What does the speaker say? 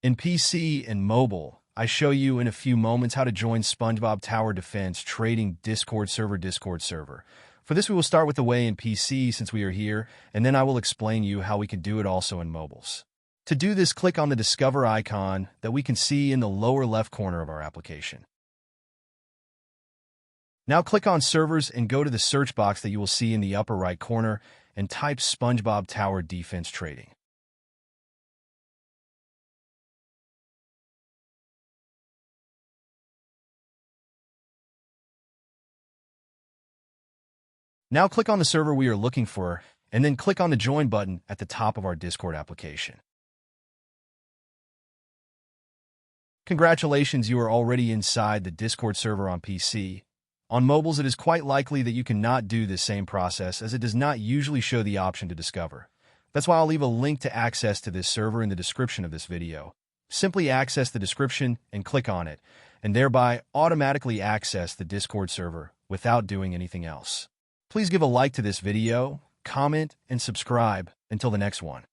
In PC and mobile, I show you in a few moments how to join Spongebob Tower Defense trading Discord server. For this, we will start with the way in PC since we are here, and then I will explain you how we can do it also in mobiles. To do this, click on the Discover icon that we can see in the lower left corner of our application. Now click on Servers and go to the search box that you will see in the upper right corner and type Spongebob Tower Defense Trading. Now click on the server we are looking for, and then click on the Join button at the top of our Discord application. Congratulations, you are already inside the Discord server on PC. On mobiles, it is quite likely that you cannot do this same process as it does not usually show the option to discover. That's why I'll leave a link to access to this server in the description of this video. Simply access the description and click on it, and thereby automatically access the Discord server without doing anything else. Please give a like to this video, comment, and subscribe. Until the next one.